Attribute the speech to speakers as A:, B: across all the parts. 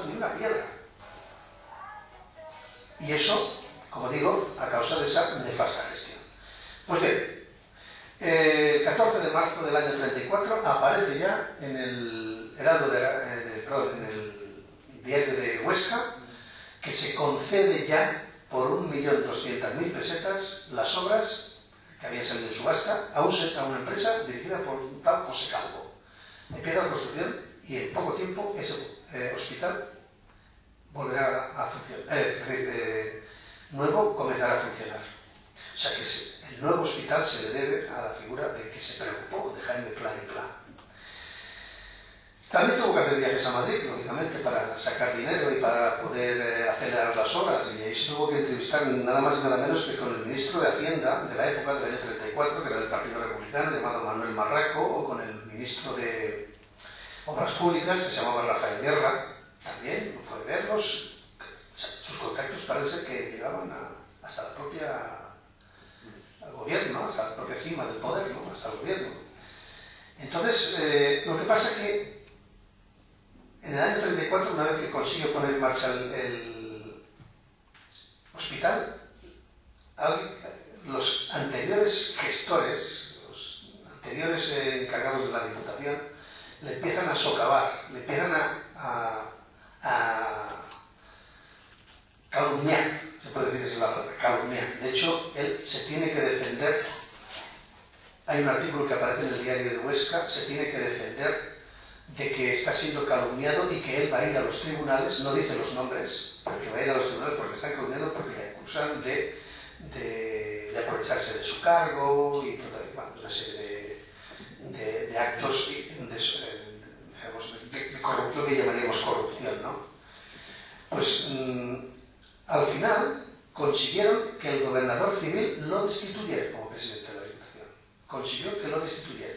A: puesto ni una piedra. Y eso, como digo, a causa de esa nefasta gestión. Pues bien, el 14 de marzo del año 34 aparece ya en el diario de Huesca que se concede ya por 1.200.000 pesetas las obras que habían salido en subasta a una empresa dirigida por un tal José Calvo. Empieza la construcción y en poco tiempo ese hospital volverá a funcionar, nuevo comenzará a funcionar. O sea que el nuevo hospital se le debe a la figura de que se preocupó de Jaime Pla y Pla. También tuvo que hacer viajes a Madrid, lógicamente, para sacar dinero y para poder acelerar las obras. Y ahí se tuvo que entrevistar nada más y nada menos que con el ministro de Hacienda de la época, del año 34, que era del Partido Republicano, llamado Manuel Marraco, o con el ministro de Obras Públicas, que se llamaba Rafael Guerra. También fue a verlos. Sus contactos parece que llegaban hasta la propia gobierno, ¿no? Hasta la propia cima del poder, ¿no? Hasta el gobierno. Entonces, lo que pasa es que en el año 34, una vez que consiguió poner en marcha el hospital, los anteriores gestores, los anteriores encargados de la Diputación, le empiezan a socavar, le empiezan a calumniar, se puede decir que es la palabra, calumniar. De hecho, él se tiene que defender, hay un artículo que aparece en el diario de Huesca, se tiene que defender de que está siendo calumniado y que él va a ir a los tribunales, no dice los nombres, pero que va a ir a los tribunales porque están calumniando, porque le acusan de aprovecharse de su cargo y toda una serie de actos de corrupción que llamaríamos corrupción, ¿no? Pues al final consiguieron que el gobernador civil lo destituyera como presidente de la Diputación. Consiguió que lo destituyera.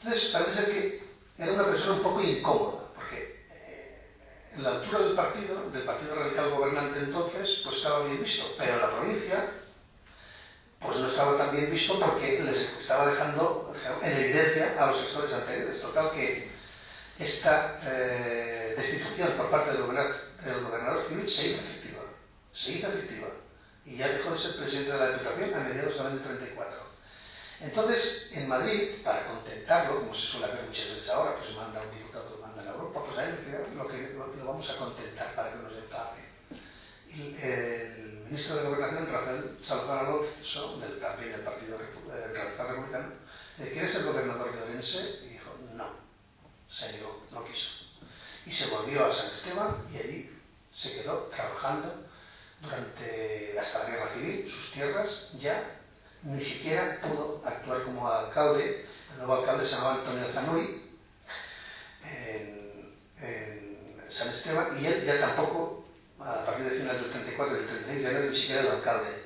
A: Entonces parece que era una persona un poco incómoda, porque en la altura del Partido Radical gobernante entonces, pues estaba bien visto, pero en la provincia pues no estaba tan bien visto porque les estaba dejando en evidencia a los gestores anteriores. Total que esta destitución por parte del gobernador civil se hizo efectiva, y ya dejó de ser presidente de la Diputación a mediados del año 34. Entonces, en Madrid, para contentarlo, como se suele hacer muchas veces ahora, pues manda un diputado, lo manda a Europa, pues ahí lo vamos a contentar para que nos enfade. Y el ministro de Gobernación, Rafael Salazar Alonso, también del Partido Radical Republicano, ¿quieres ser gobernador de Orense? Y dijo, no, se negó, no quiso. Y se volvió a San Esteban y allí se quedó trabajando hasta la Guerra Civil, sus tierras ya. Ni siquiera pudo actuar como alcalde. El nuevo alcalde se llamaba Antonio Zanuy en San Esteban, y él ya tampoco, a partir de finales del 34 y del 35, ya no era ni siquiera el alcalde.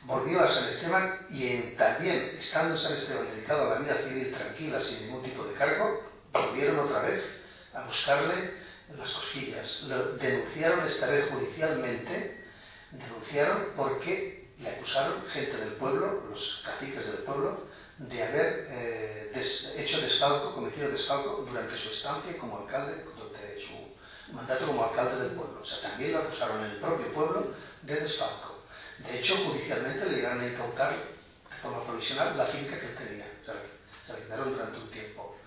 A: Volvió a San Esteban y también, estando en San Esteban dedicado a la vida civil tranquila, sin ningún tipo de cargo, volvieron otra vez a buscarle las cosquillas. Lo denunciaron esta vez judicialmente, porque le acusaron gente del pueblo, los caciques del pueblo, de haber cometido desfalco durante su estancia como alcalde, durante su mandato como alcalde del pueblo. O sea, también lo acusaron en el propio pueblo de desfalco. De hecho, judicialmente le llegaron a incautar de forma provisional la finca que él tenía. O sea, se la quitaron durante un tiempo.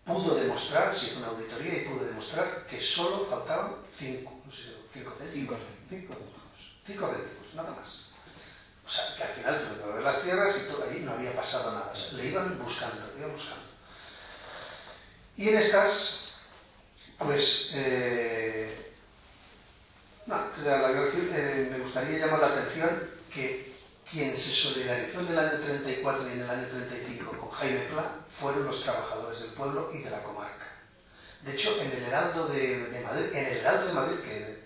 A: Pudo demostrar, se hizo una auditoría y pudo demostrar que solo faltaban 5 céntimos, nada más. O sea, que al final tuve que ver las tierras y todo, ahí no había pasado nada. O sea, le iban buscando. Y en estas, pues, me gustaría llamar la atención que quien se solidarizó en el año 34 y en el año 35 con Jaime Pla fueron los trabajadores del pueblo y de la comarca. De hecho, en el Heraldo de Madrid, que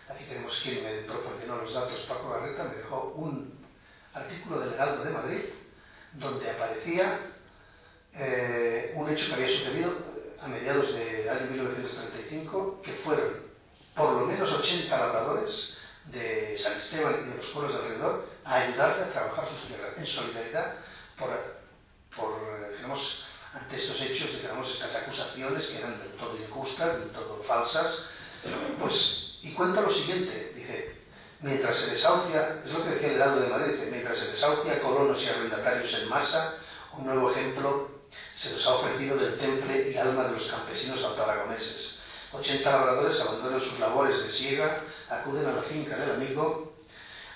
A: aquí tenemos quien me proporcionó los datos, Paco Garreta, me dejó un artículo del Heraldo de Madrid donde aparecía un hecho que había sucedido a mediados del año 1935, que fueron por lo menos 80 labradores de San Esteban y de los pueblos de alrededor a ayudarle a trabajar sus tierras en solidaridad por ante estos hechos, digamos, estas acusaciones que eran del todo injustas, del todo falsas, pues, y cuenta lo siguiente, dice, mientras se desahucia, es lo que decía el Heraldo de Madrid, dice, mientras se desahucia a colonos y arrendatarios en masa, un nuevo ejemplo se nos ha ofrecido del temple y alma de los campesinos altoaragoneses. 80 labradores abandonan sus labores de siega, acuden a la finca del amigo,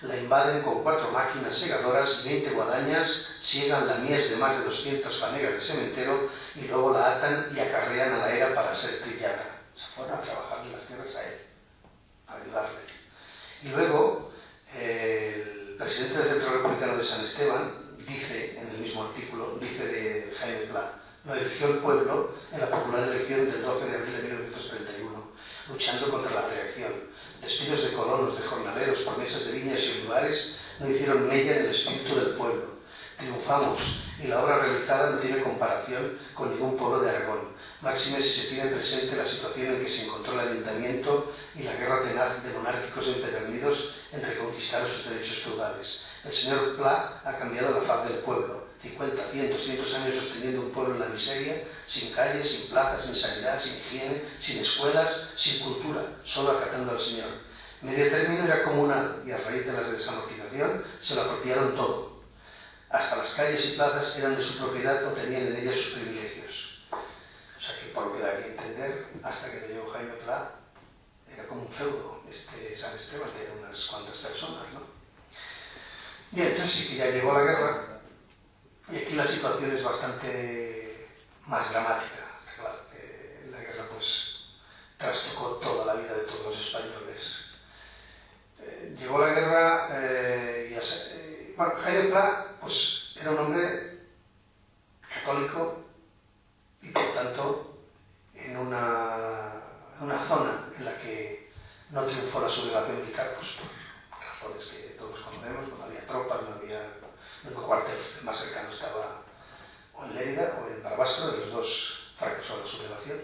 A: la invaden con 4 máquinas segadoras, 20 guadañas, siegan la mies de más de 200 fanegas de cementero y luego la atan y acarrean a la era para ser trillada. Se fueron a trabajarle las tierras a él, a ayudarle. Y luego, el presidente del Centro Republicano de San Esteban dice, en el mismo artículo, dice de Jaime Pla, lo eligió el pueblo en la popular elección del 12 de abril de 1931, luchando contra la reacción. Despidos de colonos, de jornaleros, promesas de viñas y olivares no hicieron mella en el espíritu del pueblo. Triunfamos y la obra realizada no tiene comparación con ningún pueblo de Aragón. Máxime si se tiene presente la situación en que se encontró el ayuntamiento y la guerra tenaz de monárquicos empedernidos en reconquistar sus derechos feudales. El señor Pla ha cambiado la faz del pueblo. 50, 100, 200 años sosteniendo un pueblo en la miseria, sin calles, sin plazas, sin sanidad, sin higiene, sin escuelas, sin cultura, solo acatando al Señor. Medio término era comunal y a raíz de la desamortización se lo apropiaron todo. Hasta las calles y plazas eran de su propiedad o tenían en ellas sus privilegios. O sea que por lo que da que entender, hasta que llegó Jaime Pla, era como un feudo, San Esteban, que eran unas cuantas personas, ¿no? Bien, entonces sí que ya llegó la guerra, y aquí la situación es bastante más dramática. Está claro que la guerra pues trastocó toda la vida de todos los españoles. Llegó la guerra bueno, Jaime Pla pues era un hombre católico y por tanto en una zona en la que no triunfó la sublevación militar pues por razones que todos conocemos, no había tropas, no había... El cuartel más cercano estaba o en Lérida o en Barbastro, de los dos fracasó la sublevación.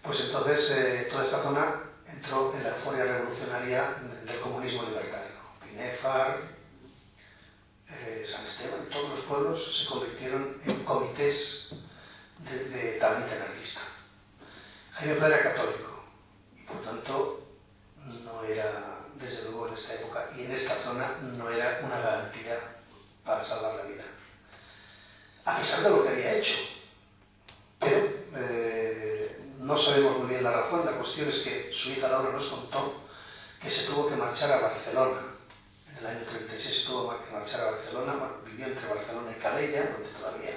A: Pues entonces toda esta zona entró en la euforia revolucionaria del comunismo libertario. Pinéfar, San Esteban, todos los pueblos se convirtieron en comités de tablita anarquista. Jaime Pla era católico y por tanto no era, desde luego en esta época y en esta zona, no era una garantía para salvar la vida, a pesar de lo que había hecho. Pero no sabemos muy bien la razón. La cuestión es que su hija Laura nos contó que se tuvo que marchar a Barcelona. En el año 36 se tuvo que marchar a Barcelona, bueno, vivió entre Barcelona y Calella, donde todavía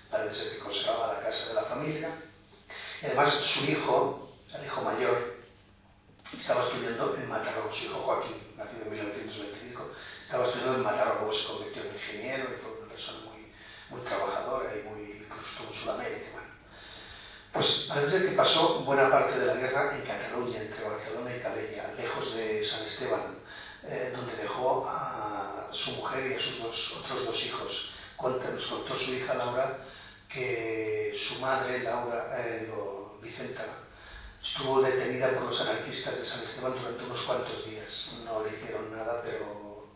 A: parece ser que conservaba la casa de la familia. Y además su hijo, el hijo mayor, estaba estudiando en Mataró, su hijo Joaquín, nacido en 1925, estaba estudiando en Mataró, luego se convirtió en ingeniero y fue una persona muy trabajadora y incluso estuvo en Sudamérica. Bueno, pues parece que pasó buena parte de la guerra en Cataluña, entre Barcelona y Calella, lejos de San Esteban, donde dejó a su mujer y a sus otros dos hijos. Nos contó su hija Laura que su madre, Vicenta, estuvo detenida por los anarquistas de San Esteban durante unos cuantos días. No le hicieron nada, pero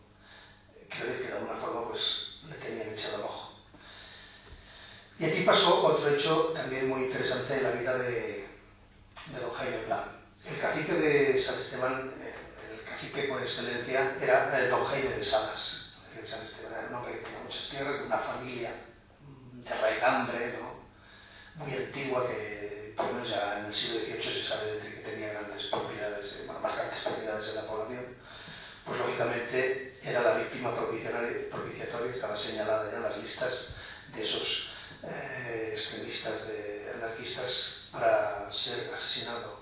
A: creo que de alguna forma pues le tenían echado el ojo. Y aquí pasó otro hecho también muy interesante en la vida de don Jaime Pla. El cacique de San Esteban, el cacique por excelencia, era don Jaime de Salas. San Esteban era un hombre que tenía muchas tierras, de una familia de raigambre, ¿no?, muy antigua, que por lo menos ya en el siglo XVIII se sabe de que tenía grandes propiedades, bastantes propiedades en la población. Pues lógicamente era la víctima propiciatoria, estaba señalada ya en las listas de esos extremistas, anarquistas, para ser asesinado.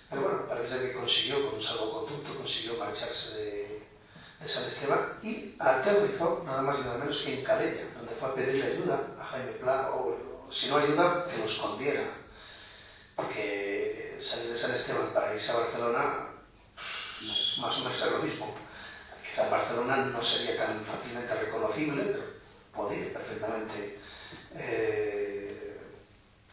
A: Pero bueno, parece que consiguió, con un salvoconducto, consiguió marcharse de San Esteban y aterrizó nada más y nada menos que en Calella, donde fue a pedirle ayuda a Jaime Pla, o si no ayuda, que lo escondiera, porque salir de San Esteban para irse a Barcelona pues, más o menos es lo mismo. Quizá Barcelona no sería tan fácilmente reconocible, pero podía perfectamente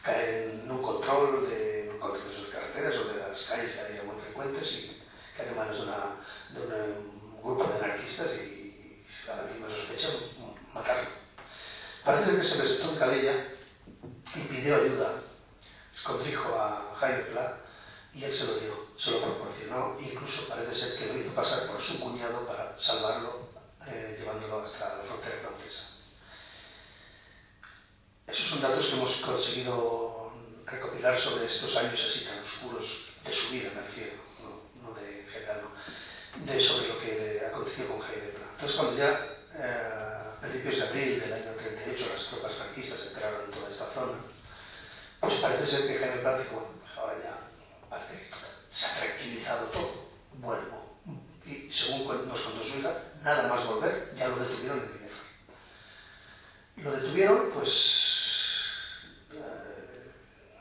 A: caer en un control de sus carreteras o de las calles, que había muy frecuentes, y caer en manos de un grupo de anarquistas y a la misma sospecha matarlo. Parece que se presentó en Calella y pidió ayuda, contradijo a Jaime Pla y él se lo dio, se lo proporcionó, incluso parece ser que lo hizo pasar por su cuñado para salvarlo, llevándolo hasta la frontera francesa. Esos son datos que hemos conseguido recopilar sobre estos años así tan oscuros de su vida, me refiero, no de general, sobre lo que aconteció con Jaime Pla. Entonces, cuando ya a principios de abril del año 38 las tropas franquistas entraron en toda esta zona, pues parece ser que Jaime Pla dijo, bueno, pues ahora ya parece que se ha tranquilizado todo, vuelvo. Y según nos contó su hija, nada más volver, ya lo detuvieron en Binefar. Lo detuvieron, pues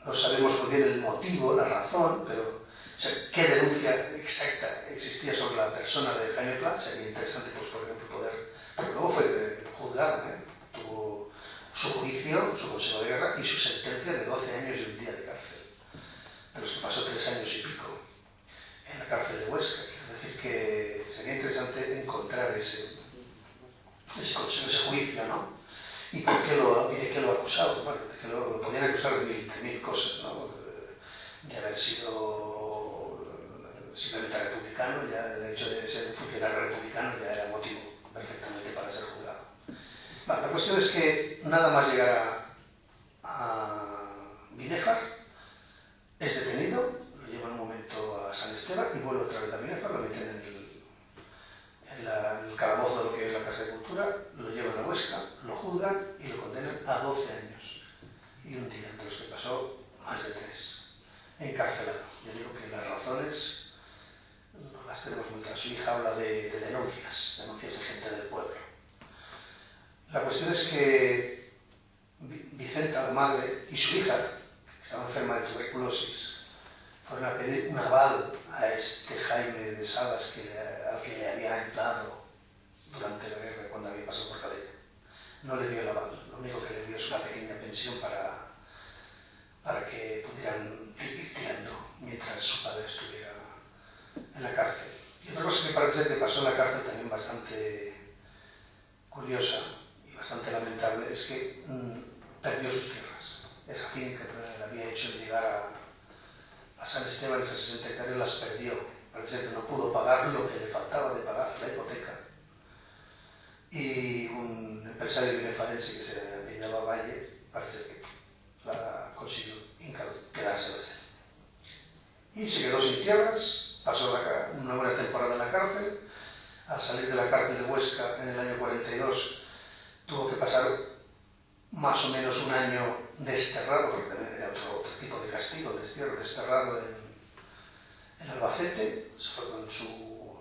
A: no sabemos muy bien el motivo, la razón, pero qué denuncia exacta existía sobre la persona de Jaime Pla. Sería interesante, pues, por ejemplo, poder... Pero luego fue juzgado, tuvo su juicio, su consejo de guerra y su sentencia de 12 años y un día de cárcel. De los que pasó 3 años y pico en la cárcel de Huesca. Quiero decir que sería interesante encontrar ese juicio, ¿no? ¿Y por qué de qué lo acusaron? Bueno, de que lo podían acusar de mil cosas, ¿no? De haber sido simplemente republicano, ya el hecho de ser un funcionario republicano ya era motivo perfectamente para ser juzgado. Bueno, la cuestión es que nada más llegar a Binefar, es detenido, lo lleva en un momento a San Esteban y vuelve otra vez a Binefar, lo meten en el calabozo de lo que es la Casa de Cultura, lo llevan a Huesca, lo juzgan y lo condenan a 12 años y un día, entre los que pasó más de 3, encarcelado. Yo digo que las razones no las tenemos muy claras. Su hija habla de denuncias de gente del pueblo. La cuestión es que Vicenta, la madre, y su hija, que estaba enferma de tuberculosis, fueron a pedir un aval a este Jaime de Salas al que le había ayudado durante la guerra cuando había pasado por Calella. No le dio el aval, lo único que le dio es una pequeña pensión para que pudieran ir tirando mientras su padre estuviera en la cárcel. Y otra cosa que parece que pasó en la cárcel también bastante curiosa y bastante lamentable es que perdió sus tierras. Esa finca que le había hecho llegar a San Esteban, esas 60 hectáreas, las perdió. Parece que no pudo pagar lo que le faltaba de pagar, la hipoteca. Y un empresario binefarense que se apellidaba Valle, parece que la consiguió quedarse de él. Y se quedó sin tierras, pasó una buena temporada en la cárcel. Al salir de la cárcel de Huesca en el año 42 tuvo que pasar más o menos un año desterrado, porque era otro tipo de castigo, destierro, desterrado en Albacete. Se fue con su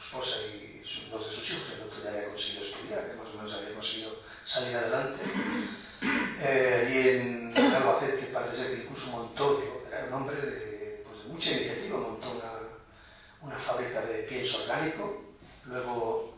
A: esposa y dos de sus hijos, que el otro ya había conseguido estudiar, que más o menos había conseguido salir adelante. Y en Albacete parece ser que incluso montó, era un hombre de mucha iniciativa, montó una fábrica de pienso orgánico. Luego